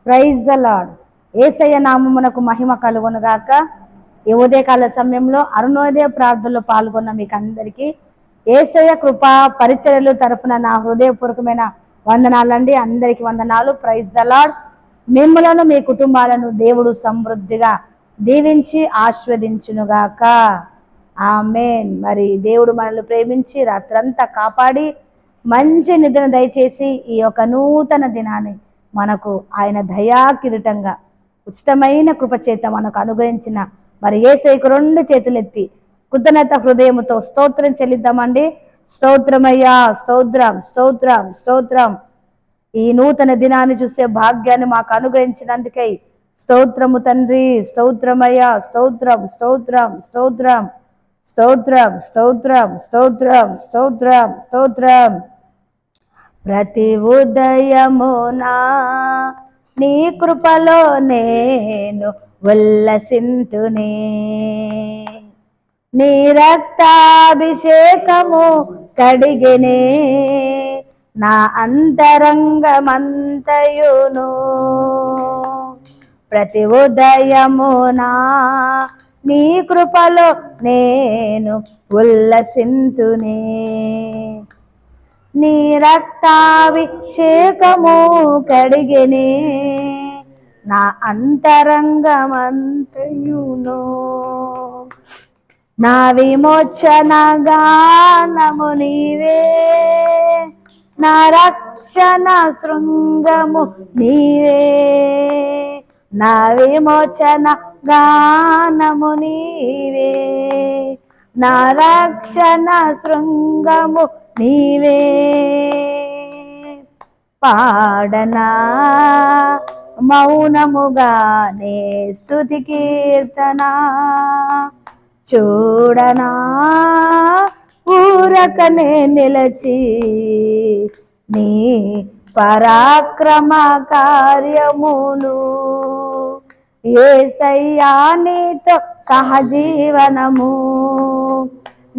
Praise the lord. యేసయ్య నామమునకు మహిమ కలుగునుగాక. ఈ ఉదయకాల సమయంలో అరుణోదయ ప్రార్థనలో పాల్గొన్న మీకు అందరికీ యేసయ్య కృపా పరిచర్యలు తరఫున నా హృదయపూర్వకమైన వందనాలండి. అందరికీ వందనాలు. Praise the Lord. మిమ్మలను మీ కుటుంబాలను దేవుడు సమృద్ధిగా దీవించి ఆశీర్వదించునుగాక. ఆమేన్. మరి దేవుడు మనల్ని ప్రేమించి రాత్రంతా కాపాడి మంచి నిద్రను దయచేసి ఈ యొక్క నూతన దినాన్ని మనకు ఆయన దయా కిరీటంగా ఉచితమైన కృపచేత మనకు అనుగ్రహించిన మరి యేసయ్యకు రెండు చేతులెత్తి కృతజ్ఞత హృదయముతో స్తోత్రం చెల్లిద్దామండి. స్తోత్రమయ్యా, స్తోత్రం, స్తోత్రం, స్తోత్రం. ఈ నూతన దినాన్ని చూసే భాగ్యాన్ని మాకు అనుగ్రహించినందుకై స్తోత్రము తండ్రి. స్తోత్రమయ్యా, స్తోత్రం, స్తోత్రం, స్తోత్రం, స్తోత్రం, స్తోత్రం, స్తోత్రం, స్తోత్రం, స్తోత్రం. ప్రతి ఉదయమునా నీ కృపలో నేను ఉల్లసింతునే, నీ రక్తాభిషేకము కడిగినే నా అంతరంగమంతయును. ప్రతి ఉదయమునా నీ కృపలో నేను ఉల్లసింతునే, నీ రక్తాభిషేకము కడిగినే నా అంతరంగమంతయును. నా విమోచన గానము నీవే, నా రక్షణ శృంగము నీవే, నా విమోచన గానము నీవే, నా రక్షణ శృంగము నీవే. పాడనా మౌనముగానే స్తుతి కీర్తన, చూడనా ఊరకనే నిలచి నీ పరాక్రమ కార్యములు. యేసయ్యా నీతో సహజీవనము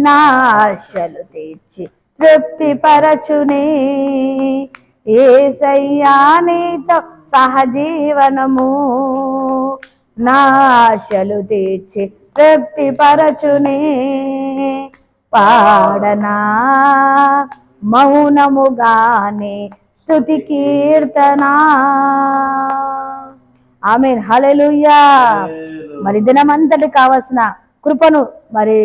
నా ఆశలు తీర్చి తృప్తి పరచునే, యేసయ్యా నీతో సహజీవనము నా ఆశలు తీర్చి తృప్తి పరచునే. పాడనా మౌనముగానే స్తుతి కీర్తన. ఆమేన్. హల్లెలూయా. మరి దినమంతటి కావలసిన కృపను మరి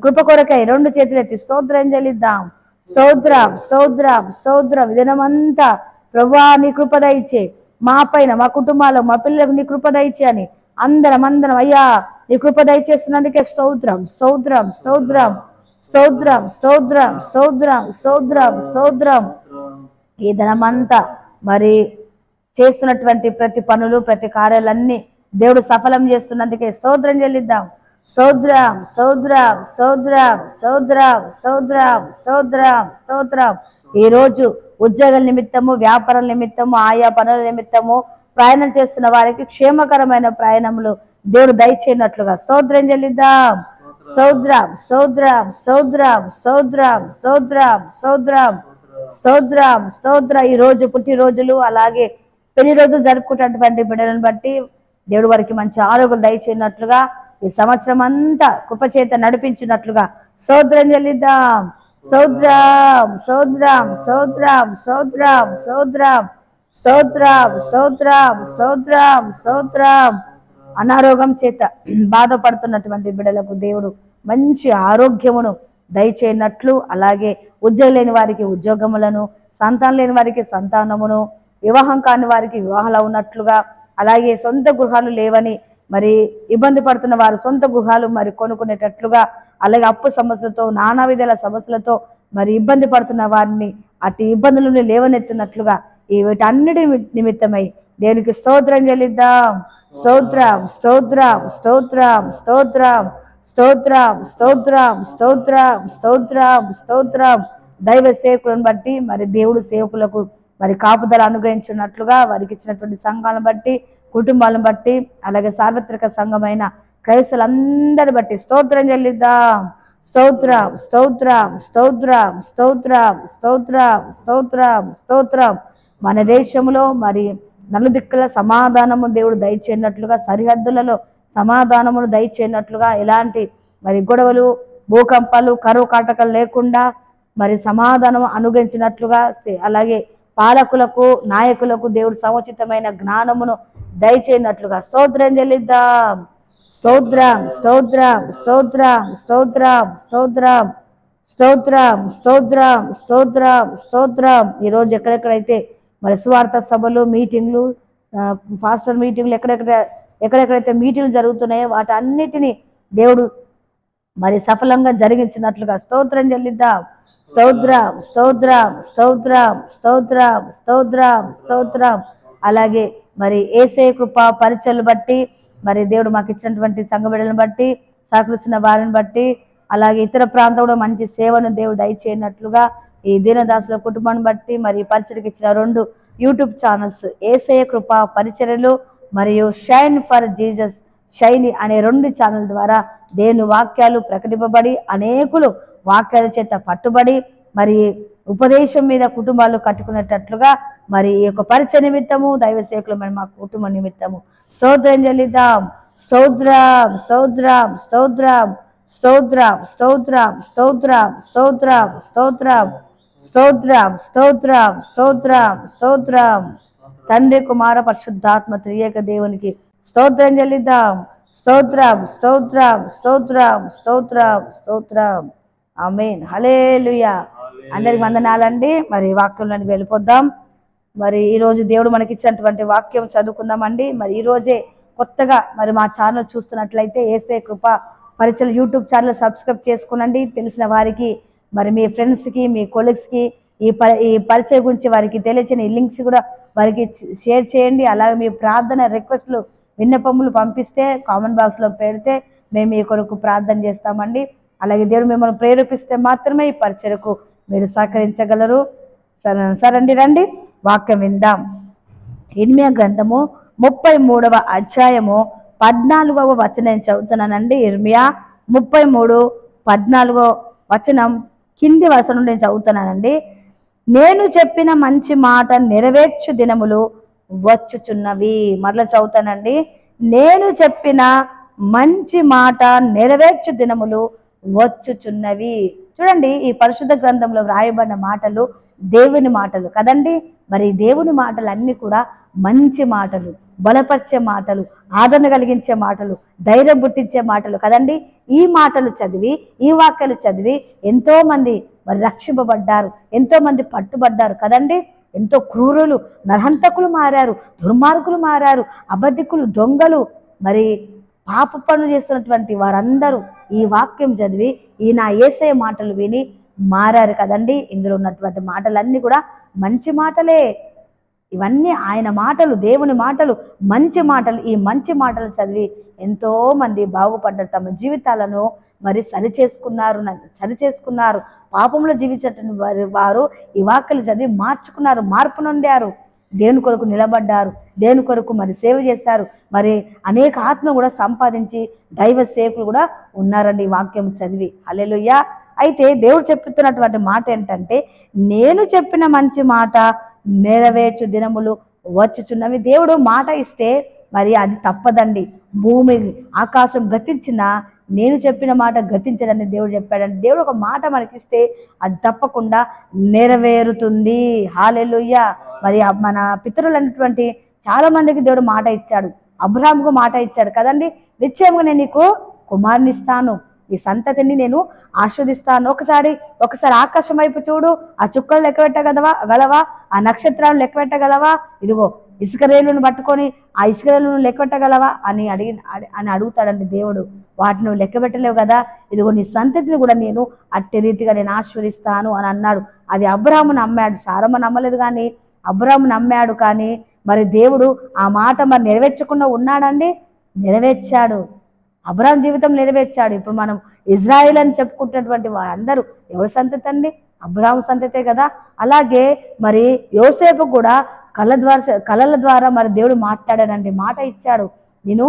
కృప కొరకై రెండు చేతులెత్తి స్తోత్రం చెల్లిద్దాం. స్తోత్రం, స్తోత్రం, స్తోత్రం. దినమంతా ప్రభువా నీ కృప దయచే, మా పైన మా కుటుంబాల్లో మా పిల్లలకు నీ కృప దయచే అని అందరం అయ్యా నీ కృప దయచేస్తున్నందుకే స్తోత్రం, స్తోత్రం, స్తోత్రం, స్తోత్రం, స్తోత్రం, స్తోత్రం, స్తోత్రం, స్తోత్రం. ఈ దినమంతా మరి చేస్తున్నటువంటి ప్రతి పనులు ప్రతి కార్యాలన్నీ దేవుడు సఫలం చేస్తున్నందుకే స్తోత్రం చెల్లిద్దాం. స్తోత్రం, స్తోత్రం, స్తోత్రం, స్తోత్రం, స్తోత్రం, స్తోత్రం, స్తోత్రం. ఈరోజు ఉద్యోగాల నిమిత్తము, వ్యాపారాల నిమిత్తము, ఆయా పనుల నిమిత్తము ప్రయాణం చేస్తున్న వారికి క్షేమకరమైన ప్రయాణములు దేవుడు దయచేయనట్లుగా స్తోత్రం చెల్లిద్దాం. స్తోత్రం, స్తోత్రం, స్తోత్రం, స్తోత్రం, స్తోత్రం, స్తోత్రం, స్తోత్రం, స్తోత్రం. ఈ రోజు పుట్టినరోజులు అలాగే పెళ్లి రోజులు జరుపుకున్నటువంటి బిడ్డలను బట్టి దేవుడు వారికి మంచి ఆరోగ్యం దయచేయనట్లుగా ఈ సంవత్సరం అంతా కృపచేత నడిపించినట్లుగా స్తోత్రం చెల్లిద్దాం. స్తోత్రం, స్తోత్రం, స్తోత్రం, స్తోత్రం, స్తోత్రం, స్తోత్రం, స్తోత్రం, స్తోత్రం, స్తోత్రం. అనారోగ్యం చేత బాధపడుతున్నటువంటి బిడ్డలకు దేవుడు మంచి ఆరోగ్యమును దయచేయనట్లు, అలాగే ఉద్యోగం లేని వారికి ఉద్యోగములను, సంతానం లేని వారికి సంతానమును, వివాహం కాని వారికి వివాహాలు ఉన్నట్లుగా, అలాగే సొంత గృహాలు లేవని మరి ఇబ్బంది పడుతున్న వారు సొంత గృహాలు మరి కొనుక్కునేటట్లుగా, అలాగే అప్పు సమస్యలతో నానా విధాల సమస్యలతో మరి ఇబ్బంది పడుతున్న వారిని అటు ఇబ్బందులను లేవనెత్తున్నట్లుగా ఈ వీటన్నిటి నిమిత్తమై దేవునికి స్తోత్రం చెల్లిద్దాం. స్తోత్రం, స్తోత్రం, స్తోత్రం, స్తోత్రం, స్తోత్రం, స్తోత్రం, స్తోత్రం, స్తోత్రం, స్తోత్రం. దైవ సేవకులను బట్టి మరి దేవుడు సేవకులకు మరి కాపుదల అనుగ్రహించినట్లుగా వారికి ఇచ్చినటువంటి సంఘాలను బట్టి, కుటుంబాలను బట్టి, అలాగే సార్వత్రిక సంఘమైన క్రైస్తవులందరి బట్టి స్తోత్రం చెల్లిద్దాం. స్తోత్రం, స్తోత్రం, స్తోత్రం, స్తోత్రం, స్తోత్రం, స్తోత్రం, స్తోత్రం. మన దేశంలో మరి నలుదిక్కుల సమాధానము దేవుడు దయచేయనట్లుగా, సరిహద్దులలో సమాధానమును దయచేయనట్లుగా, ఎలాంటి మరి గొడవలు, భూకంపాలు, కరువు కాటకాలు లేకుండా మరి సమాధానం అనుగ్రహించినట్లుగా, అలాగే పాలకులకు, నాయకులకు దేవుడు సముచితమైన జ్ఞానమును దయచేయనట్లుగా స్తోత్రం చెల్లిద్దాం. స్తోత్రం, స్తోత్రం, స్తోత్రం, స్తోత్రం, స్తోత్రం, స్తోత్రం, స్తోత్రం, స్తోత్రం, స్తోత్రం. ఈరోజు ఎక్కడెక్కడైతే మరి సువార్త సభలు, మీటింగ్లు, పాస్టర్ మీటింగ్లు, ఎక్కడెక్కడైతే మీటింగ్లు జరుగుతున్నాయో వాటన్నిటినీ దేవుడు మరి సఫలంగా జరిగించినట్లుగా స్తోత్రం చెల్లిద్దాం. స్తోత్రం, స్తోత్రం, స్తోత్రం, స్తోత్రం, స్తోత్రం, స్తోత్రం. అలాగే మరి యేసయ్య కృప పరిచయలు బట్టి, మరి దేవుడు మాకు ఇచ్చినటువంటి సంఘ బిడ్డలను బట్టి, సహకరిస్తున్న వారిని బట్టి, అలాగే ఇతర ప్రాంతంలో మంచి సేవను దేవుడు దయచేయనట్లుగా, ఈ దీనదాసుల కుటుంబాన్ని బట్టి, మరి పరిచయకి ఇచ్చిన 2 యూట్యూబ్ ఛానల్స్, యేసయ్య కృప పరిచర్యలు మరియు షైన్ ఫర్ జీసస్ షైని అనే 2 ఛానల్ ద్వారా దేవుని వాక్యాలు ప్రకటింపబడి, అనేకులు వాక్యాల చేత పట్టుబడి, మరి ఉపదేశం మీద కుటుంబాలు కట్టుకునేటట్లుగా, మరి ఈ యొక్క పరిచయ నిమిత్తము, దైవ సేవకులు మరి మా కుటుంబ నిమిత్తము స్తోత్రం చెల్లిద్దాం. స్తోత్రం, స్తోత్రం, స్తోత్రం, స్తోత్రం, స్తోత్రం, స్తోత్రం, స్తోత్రం, స్తోత్రం, స్తోత్రం, స్తోత్రం, స్తోత్రం, స్తోత్రం. తండ్రి, కుమార, పరిశుద్ధాత్మ త్రియేక దేవునికి స్తోత్రం చెల్లిద్దాం. స్తోత్రం, స్తోత్రం, స్తోత్రం, స్తోత్రం, స్తోత్రం. ఆమేన్. హల్లెలూయా. అందరికి వందనాలండి. మరి వాక్యంలోకి వెళ్ళిపోద్దాం. మరి ఈరోజు దేవుడు మనకి ఇచ్చినటువంటి వాక్యం చదువుకుందామండి. మరి ఈరోజే కొత్తగా మరి మా ఛానల్ చూస్తున్నట్లయితే యేసయ్య కృప పరిచయం యూట్యూబ్ ఛానల్ సబ్స్క్రైబ్ చేసుకునండి. తెలిసిన వారికి, మరి మీ ఫ్రెండ్స్కి, మీ కొలీగ్స్కి ఈ పరిచయం గురించి వారికి తెలియచిన ఈ లింక్స్ కూడా వారికి షేర్ చేయండి. అలాగే మీ ప్రార్థన రిక్వెస్ట్లు, విన్నపములు పంపిస్తే కామెంట్ బాక్స్లో పెడితే మేము మీ కొరకు ప్రార్థన చేస్తామండి. అలాగే దేవుడు మిమ్మల్ని ప్రేరేపిస్తే మాత్రమే ఈ పరిచయకు మీరు సహకరించగలరు. సరండి, రండి వాక్యం విందాం. ఇర్మియా గ్రంథము 33వ అధ్యాయము 14వ వచనం చదువుతున్నానండి. ఇర్మియా 33:14 వచనం కింది వచనం నుండి నేను చదువుతున్నానండి. నేను చెప్పిన మంచి మాట నెరవేర్చు దినములు వచ్చుచున్నవి. మరలా చదువుతానండి. నేను చెప్పిన మంచి మాట నెరవేర్చు దినములు వచ్చుచున్నవి. చూడండి, ఈ పరిశుద్ధ గ్రంథంలో వ్రాయబడిన మాటలు దేవుని మాటలు కదండి. మరి దేవుని మాటలు అన్నీ కూడా మంచి మాటలు, బలపరిచే మాటలు, ఆదరణ కలిగించే మాటలు, ధైర్యం పుట్టించే మాటలు కదండి. ఈ మాటలు చదివి, ఈ వాక్యాలు చదివి ఎంతో మంది మరి రక్షింపబడ్డారు, ఎంతో మంది పట్టుబడ్డారు కదండి. ఎంతో క్రూరులు, నరహంతకులు మారారు, దుర్మార్గులు మారారు, అబద్ధికులు, దొంగలు, మరి పాప పనులు చేస్తున్నటువంటి వారందరూ ఈ వాక్యం చదివి, ఈ నా యేసయ్య మాటలు విని మారారు కదండి. ఇందులో ఉన్నటువంటి మాటలన్నీ కూడా మంచి మాటలే. ఇవన్నీ ఆయన మాటలు, దేవుని మాటలు, మంచి మాటలు. ఈ మంచి మాటలు చదివి ఎంతో మంది బాగుపడ్డారు, తమ జీవితాలను మరి సరిచేసుకున్నారు. పాపంలో జీవించేటువంటి వారు ఈ వాక్యాలు చదివి మార్చుకున్నారు, మార్పు నొందారు, దేవుని కొరకు నిలబడ్డారు, దేవుని కొరకు మరి సేవ చేశారు. మరి అనేక ఆత్మ కూడా సంపాదించి దైవ సేవకులు కూడా ఉన్నారండి ఈ వాక్యం చదివి. హల్లెలూయా. అయితే దేవుడు చెప్తున్నటువంటి మాట ఏంటంటే, నేను చెప్పిన మంచి మాట నెరవేర్చు దినములు వచ్చుచున్నవి. దేవుడు మాట ఇస్తే మరి అది తప్పదండి. భూమి ఆకాశం గతించినా నేను చెప్పిన మాట గతించడని దేవుడు చెప్పాడండి. దేవుడు ఒక మాట మనకిస్తే అది తప్పకుండా నెరవేరుతుంది. హల్లెలూయా. మరి మన పితరులు అన్నటువంటి చాలా మందికి దేవుడు మాట ఇచ్చాడు. అబ్రహాముకు మాట ఇచ్చాడు కదండి. నిశ్చయంగా నేను నీకు కుమారుని ఇస్తాను, ఈ సంతతిని నేను ఆస్వాదిస్తాను. ఒకసారి ఆకాశం వైపు చూడు, ఆ చుక్కలు లెక్క పెట్టగలవా? ఆ నక్షత్రాలు లెక్క పెట్టగలవా? ఇదిగో ఇసుక రేణులను పట్టుకొని ఆ ఇసుక రేణులను లెక్క పెట్టగలవా అని అడుగుతాడండి దేవుడు. వాటిని నువ్వు లెక్క పెట్టలేవు కదా, ఇదిగో నీ సంతతిని కూడా నేను అట్టి రీతిగా నేను ఆస్వాదిస్తాను అని అన్నాడు. అది అబ్రహాము నమ్మాడు. సారమ్మ నమ్మలేదు, కానీ అబ్రహాము నమ్మాడు. కానీ మరి దేవుడు ఆ మాట మరి నెరవేర్చకుండా ఉన్నాడండి. నెరవేర్చాడు. అబ్రహాం జీవితం నెరవేర్చాడు. ఇప్పుడు మనం ఇజ్రాయిల్ అని చెప్పుకుంటున్నటువంటి వారందరూ ఎవరి సంతతి అండి? అబ్రహాము సంతతే కదా. అలాగే మరి యోసేపు కూడా కళల ద్వారా మరి దేవుడు మాట్లాడాడండి, మాట ఇచ్చాడు. నేను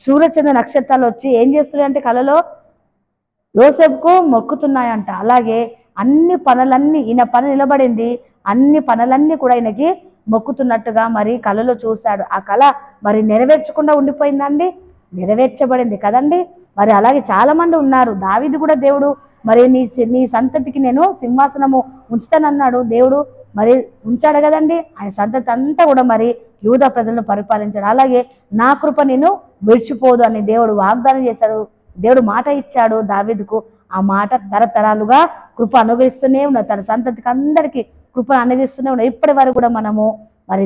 సూర్యచంద్ర నక్షత్రాలు వచ్చి ఏం చేస్తున్నాయంటే కళలో యోసేపుకు మొక్కుతున్నాయంట. అలాగే అన్ని పనులన్నీ ఈయన పని నిలబడింది, అన్ని పనులన్నీ కూడా ఈయనకి మొక్కుతున్నట్టుగా మరి కళలో చూశాడు. ఆ కళ మరి నెరవేర్చకుండా ఉండిపోయిందండి, నెరవేర్చబడింది కదండి. మరి అలాగే చాలా మంది ఉన్నారు. దావీదు కూడా దేవుడు మరి నీ సంతతికి నేను సింహాసనము ఉంచుతానన్నాడు దేవుడు, మరి ఉంచాడు కదండి. ఆయన సంతతి అంతా కూడా మరి యూదా ప్రజలను పరిపాలించాడు. అలాగే నా కృప నేను విడిచిపోదు అని దేవుడు వాగ్దానం చేశాడు. దేవుడు మాట ఇచ్చాడు దావీదుకు. ఆ మాట తరతరాలుగా కృప అనుగ్రహిస్తూనే ఉన్నాడు, తన సంతతికి అందరికీ కృప అనుగ్రహిస్తూనే ఉన్నాడు. ఇప్పటి వరకు కూడా మనము మరి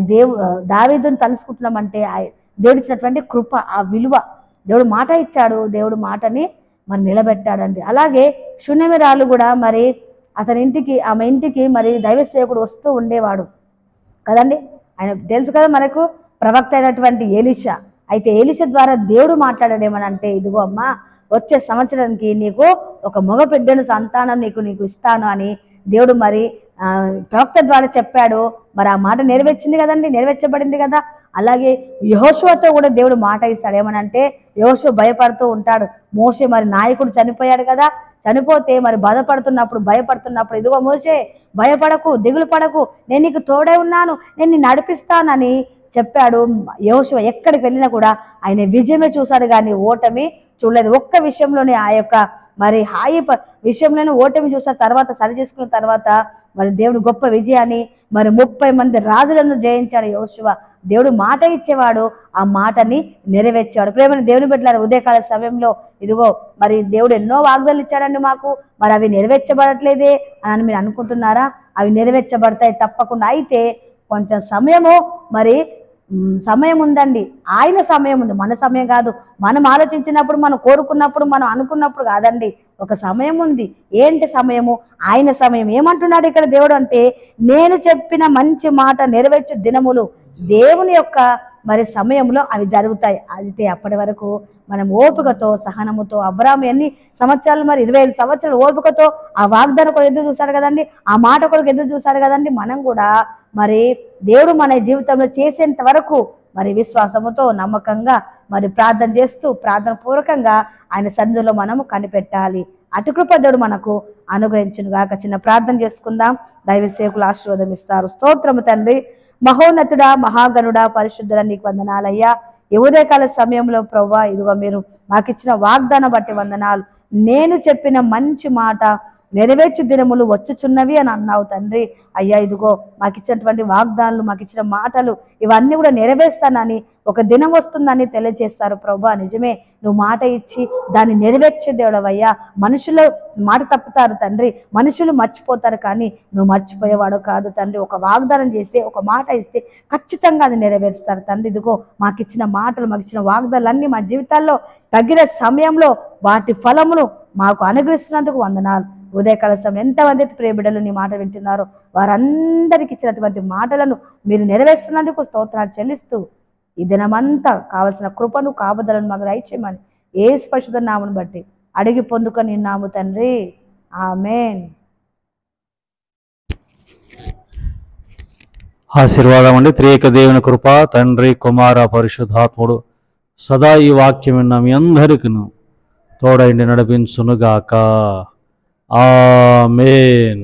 దావీదుని తలుసుకుంటున్నామంటే దేవుడు ఇచ్చినటువంటి కృప, ఆ విలువ. దేవుడు మాట ఇచ్చాడు, దేవుడు మాటని మరి నిలబెట్టాడండి. అలాగే శూన్యమిరాలు కూడా మరి ఆమె ఇంటికి మరి దైవ సేవకుడు వస్తూ ఉండేవాడు కదండి. ఆయన తెలుసు కదా మనకు, ప్రవక్త అయినటువంటి ఎలీషా. అయితే ఎలీషా ద్వారా దేవుడు మాట్లాడాడేమనంటే, ఇదిగో అమ్మా, వచ్చే సంవత్సరానికి నీకు ఒక మగ బిడ్డను సంతానం నీకు ఇస్తాను అని దేవుడు మరి ప్రవక్త ద్వారా చెప్పాడు. మరి ఆ మాట నెరవేర్చింది కదండి, నెరవేర్చబడింది కదా. అలాగే యెహోషువతో కూడా దేవుడు మాట ఇస్తాడు. ఏమనంటే యెహోషువ భయపడుతూ ఉంటాడు. మోషే మరి నాయకుడు చనిపోయాడు కదా, చనిపోతే మరి భయపడుతున్నప్పుడు ఇదిగో మోషే భయపడకు, దిగులు పడకు, నేను నీకు తోడే ఉన్నాను, నేను నిన్ను నడిపిస్తానని చెప్పాడు. యెహోషువ ఎక్కడికి వెళ్ళినా కూడా ఆయన విజయమే చూశాడు కానీ ఓటమి చూడలేదు. ఒక్క విషయంలోనే ఆ యొక్క మరి విషయంలోనే ఓటమి చూసారు. తర్వాత సరి చేసుకున్న తర్వాత మరి దేవుడు గొప్ప విజయాన్ని మరి 30 మంది రాజులను జయించాడు యెహోషువ. దేవుడు మాట ఇచ్చేవాడు, ఆ మాటని నెరవేర్చాడు. ప్రేమను దేవుని బిడ్డలారా, ఉదయకాల సమయంలో ఇదిగో మరి దేవుడు ఎన్నో వాగ్దానాలు ఇచ్చాడండి మాకు, మరి అవి నెరవేర్చబడట్లేదే అని మీరు అనుకుంటున్నారా? అవి నెరవేర్చబడతాయి తప్పకుండా. అయితే కొంచెం సమయం ఉందండి. ఆయన సమయం ఉంది, మన సమయం కాదు. మనం ఆలోచించినప్పుడు, మనం కోరుకున్నప్పుడు, మనం అనుకున్నప్పుడు కాదండి. ఒక సమయం ఉంది. ఏంటి సమయము? ఆయన సమయం. ఏమంటున్నాడు ఇక్కడ దేవుడు అంటే, నేను చెప్పిన మంచి మాట నెరవేర్చు దినములు దేవుని యొక్క మరి సమయంలో అవి జరుగుతాయి. అయితే అప్పటి వరకు మనం ఓపికతో, సహనముతో, అబ్రాహాము ఎన్ని సంవత్సరాలు, మరి 25 సంవత్సరాలు ఓపికతో ఆ వాగ్దానం కూడా ఎదురు చూశాడు కదండి, ఆ మాట కొరకు ఎదురు చూశాడు కదండి. మనం కూడా మరి దేవుడు మన జీవితంలో చేసేంత వరకు మరి విశ్వాసముతో, నమ్మకంగా మరి ప్రార్థన చేస్తూ, ప్రార్థన పూర్వకంగా ఆయన సన్నిధిలో మనము కనిపెట్టాలి. అటు కృప దేవుడు మనకు అనుగ్రహించును గాక. చిన్న ప్రార్థన చేసుకుందాం, దైవ సేవకులు ఆశీర్వాదం ఇస్తారు. స్తోత్రము తండ్రి, మహోన్నతుడా, మహాగణుడా, పరిశుద్ధుడా, నీకు వందనాలయ్యా. ఈ ఉదయకాల సమయంలో ప్రభువా, ఇదిగో మీరు మాకు ఇచ్చిన వాగ్దానం బట్టి వందనాలు. నేను చెప్పిన మంచి మాట నెరవేర్చు దినములు వచ్చుచున్నవి అని అన్నావు తండ్రి. అయ్యా, ఇదిగో మాకు ఇచ్చినటువంటి వాగ్దానాలు, మాకు ఇచ్చిన మాటలు ఇవన్నీ కూడా నెరవేర్స్తానని, ఒక దినం వస్తుందని తెలియజేస్తారు ప్రభువా. నిజమే, నువ్వు మాట ఇచ్చి దాన్ని నెరవేర్చే దేవుడవయ్యా. మనుషులు మాట తప్పుతారు తండ్రి, మనుషులు మర్చిపోతారు, కానీ నువ్వు మర్చిపోయేవాడు కాదు తండ్రి. ఒక వాగ్దానం చేస్తే, ఒక మాట ఇస్తే ఖచ్చితంగా అది నెరవేరుస్తారు తండ్రి. ఇదిగో మాకు ఇచ్చిన మాటలు, మాకు ఇచ్చిన వాగ్దానాలన్నీ మా జీవితాల్లో తగిన సమయంలో వాటి ఫలమును మాకు అనుగ్రహిస్తున్నందుకు వందనాలు. ఉదయకాల సమయం ఎంతమంది ప్రియ బిడ్డలు నీ మాట వింటున్నారో వారందరికి ఇచ్చినటువంటి మాటలను మీరు నెరవేరుస్తున్నందుకు స్తోత్రాలు చెల్లిస్తూ, ఈ దినమంతా కావలసిన కృపను, కాపుదలను మాకు దయచేయమని యేసు పరిశుద్ధ నామమును బట్టి అడిగి పొందుకొని ఉన్నాము తండ్రి. ఆమేన్. ఆశీర్వాదం అండి. త్రియేక దేవుని కృప, తండ్రి, కుమార, పరిశుద్ధాత్ముడు సదా ఈ వాక్యం విన్న మీ అందరికీ తోడైండి నడిపించునుగాక. ఆమేన్.